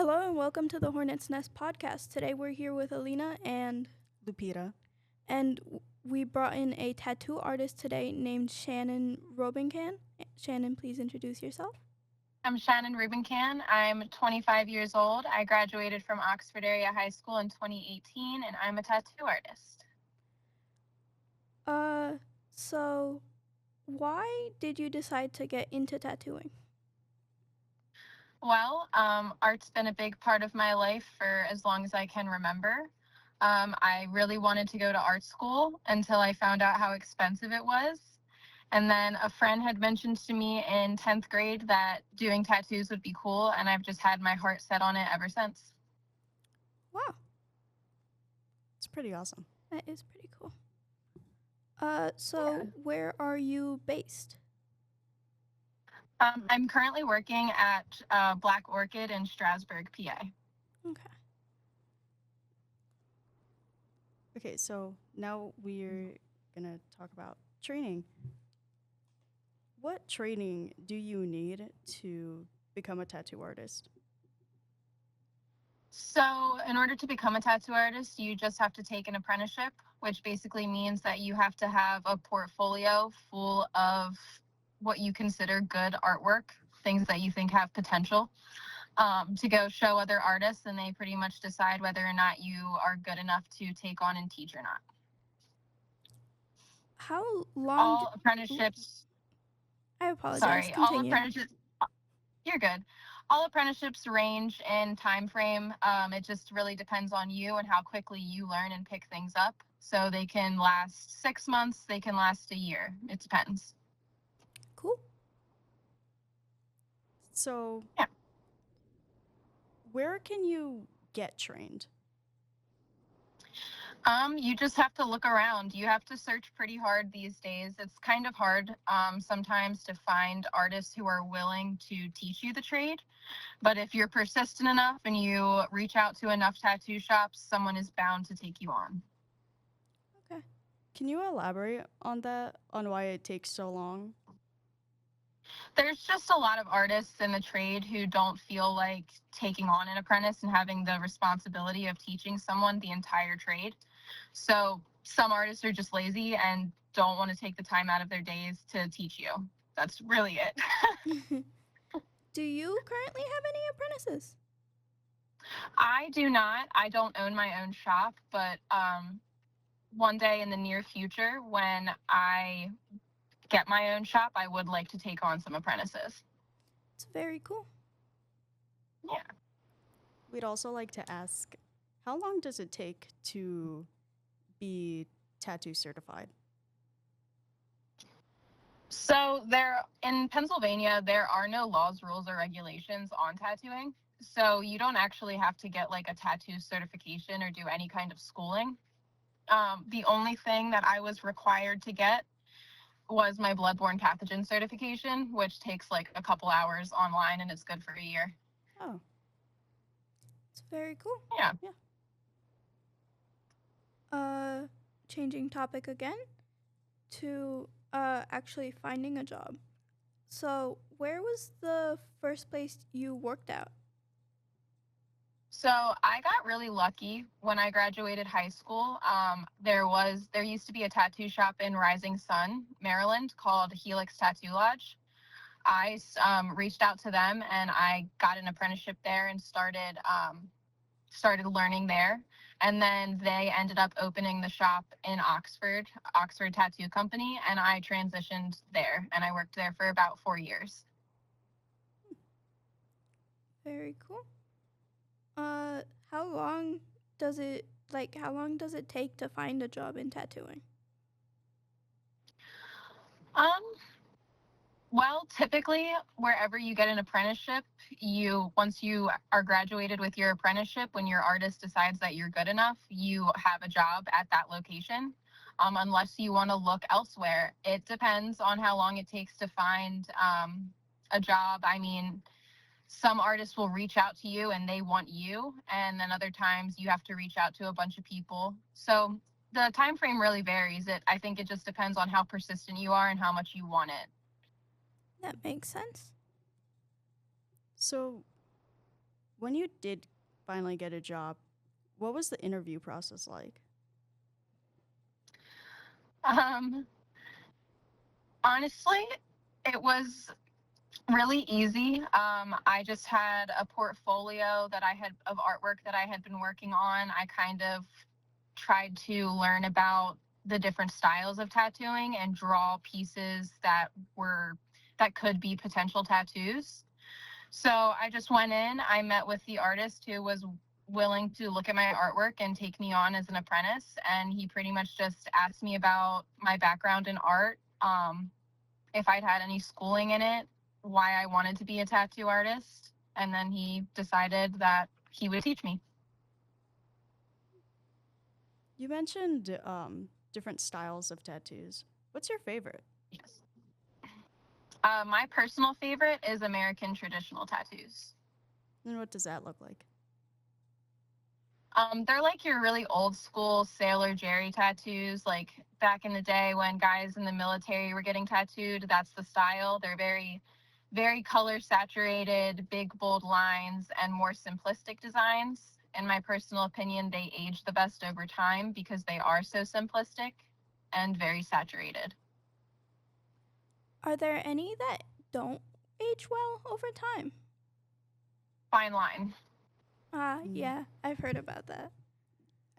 Hello and welcome to the Hornet's Nest podcast. Today we're here with Alina Lupita. and we brought in a tattoo artist today named Shannon Robincan. Shannon, please introduce yourself. I'm Shannon Rubincan. I'm 25 years old. I graduated from Oxford Area High School in 2018, and I'm a tattoo artist. So why did you decide to get into tattooing? Well, art's been a big part of my life for as long as I can remember. I really wanted to go to art school until I found out how expensive it was. And then a friend had mentioned to me in 10th grade that doing tattoos would be cool, and I've just had my heart set on it ever since. Wow, It's pretty awesome. that is pretty cool. Where are you based? I'm currently working at Black Orchid in Strasburg, PA. Okay. Okay, so now we're gonna talk about training. What training do you need to become a tattoo artist? So, in order to become a tattoo artist, you just have to take an apprenticeship, which basically means that you have to have a portfolio full of what you consider good artwork, things that you think have potential, to go show other artists, and they pretty much decide whether or not you are good enough to take on and teach or not. How long? All apprenticeships, I apologize. sorry, all Continue. apprenticeships, you're good. All apprenticeships range in time frame. It just really depends on you and how quickly you learn and pick things up. So they can last 6 months, they can last a year. It depends. Cool. So, Yeah. where can you get trained? You just have to look around. You have to search pretty hard these days. It's kind of hard sometimes to find artists who are willing to teach you the trade. But if you're persistent enough and you reach out to enough tattoo shops, someone is bound to take you on. Okay. Can you elaborate on that, on why it takes so long? There's just a lot of artists in the trade who don't feel like taking on an apprentice and having the responsibility of teaching someone the entire trade. So some artists are just lazy and don't want to take the time out of their days to teach you. That's really it. Do you currently have any apprentices? I do not. I don't own my own shop, but one day in the near future, when I get my own shop, I would like to take on some apprentices. It's very cool. Yeah. We'd also like to ask, how long does it take to be tattoo certified? So in Pennsylvania, there are no laws, rules, or regulations on tattooing. So you don't actually have to get like a tattoo certification or do any kind of schooling. The only thing that I was required to get was my bloodborne pathogen certification, which takes like a couple hours online and it's good for a year. Oh, It's very cool. Yeah. Changing topic again to actually finding a job. So, where was the first place you worked at? So I got really lucky when I graduated high school. There used to be a tattoo shop in Rising Sun, Maryland, called Helix Tattoo Lodge. I reached out to them and I got an apprenticeship there and started learning there. And then they ended up opening the shop in Oxford Tattoo Company, and I transitioned there and I worked there for about 4 years. Very cool. How long does it take to find a job in tattooing? Well, typically, wherever you get an apprenticeship, once you are graduated with your apprenticeship, when your artist decides that you're good enough, you have a job at that location. Unless you want to look elsewhere, it depends on how long it takes to find a job. I mean, some artists will reach out to you and they want you, and then other times you have to reach out to a bunch of people. So the time frame really varies. I think it just depends on how persistent you are and how much you want it. That makes sense. so When you did finally get a job, what was the interview process like? Um, Honestly, it was really easy. I just had a portfolio that I had of artwork that I had been working on. I kind of tried to learn about the different styles of tattooing and draw pieces that could be potential tattoos. So I just went in, I met with the artist who was willing to look at my artwork and take me on as an apprentice. And he pretty much just asked me about my background in art, if I'd had any schooling in it, why I wanted to be a tattoo artist. And then he decided that he would teach me. You mentioned different styles of tattoos. What's your favorite? Yes. My personal favorite is American traditional tattoos. And what does that look like? They're like your really old school Sailor Jerry tattoos, like back in the day when guys in the military were getting tattooed. That's the style. They're very, very color saturated, big, bold lines, and more simplistic designs. In my personal opinion, they age the best over time because they are so simplistic and very saturated. Are there any that don't age well over time? Fine line. Yeah, I've heard about that.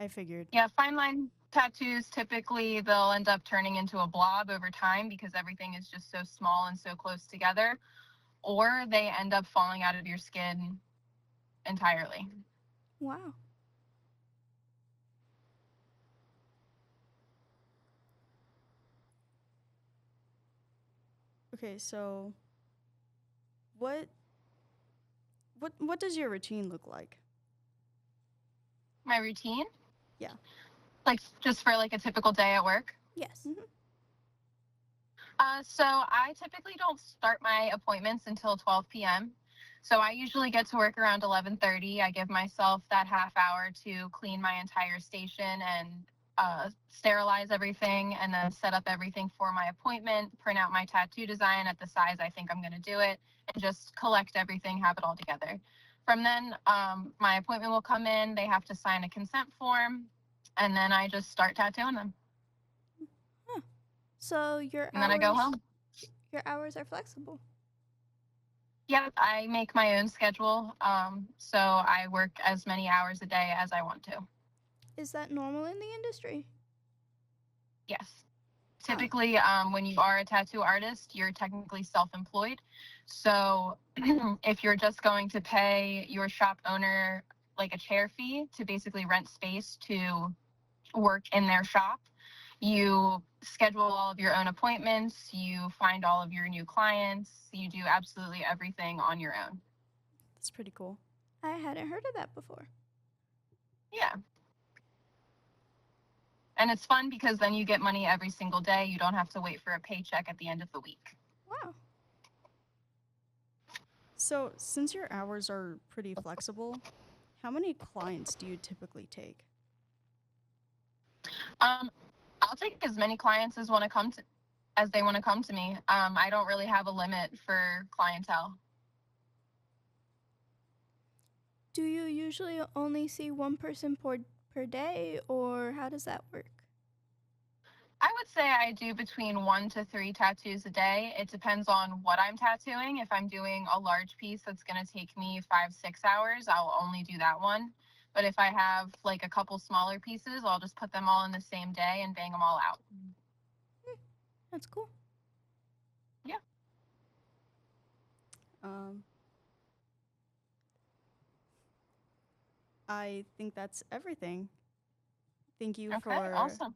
I figured. Yeah, fine line tattoos typically they'll end up turning into a blob over time because everything is just so small and so close together, or they end up falling out of your skin entirely. Wow. Okay, so what does your routine look like? My routine? Yeah. Like just for like a typical day at work? Yes. Mhm. So I typically don't start my appointments until 12 p.m. So I usually get to work around 11:30. I give myself that half hour to clean my entire station and sterilize everything, and then set up everything for my appointment, print out my tattoo design at the size I think I'm going to do it, and just collect everything, have it all together. From then, my appointment will come in. They have to sign a consent form, and then I just start tattooing them, Huh. So and then I go home. your hours are flexible. Yep, I make my own schedule. So I work as many hours a day as I want to. Is that normal in the industry? Yes. Huh. Typically, when you are a tattoo artist, you're technically self-employed. So if you're just going to pay your shop owner like a chair fee to basically rent space to work in their shop, you schedule all of your own appointments, you find all of your new clients, you do absolutely everything on your own. That's pretty cool. I hadn't heard of that before. Yeah. And it's fun because then you get money every single day. You don't have to wait for a paycheck at the end of the week. Wow. So, since your hours are pretty flexible, how many clients do you typically take? Um, I'll take as many clients as they want to come to me. I don't really have a limit for clientele. Do you usually only see one person per day, or how does that work? I would say I do between 1 to 3 tattoos a day. It depends on what I'm tattooing. If I'm doing a large piece that's going to take me 5, 6 hours, I'll only do that one. But if I have like a couple smaller pieces, I'll just put them all in the same day and bang them all out. That's cool. Yeah. Um, I think that's everything. Thank you Okay. for Awesome.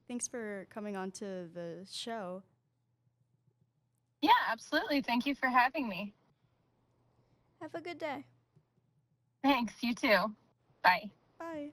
Thanks for coming on to the show. Yeah, absolutely. Thank you for having me. Have a good day. Thanks. You too. Bye. Bye.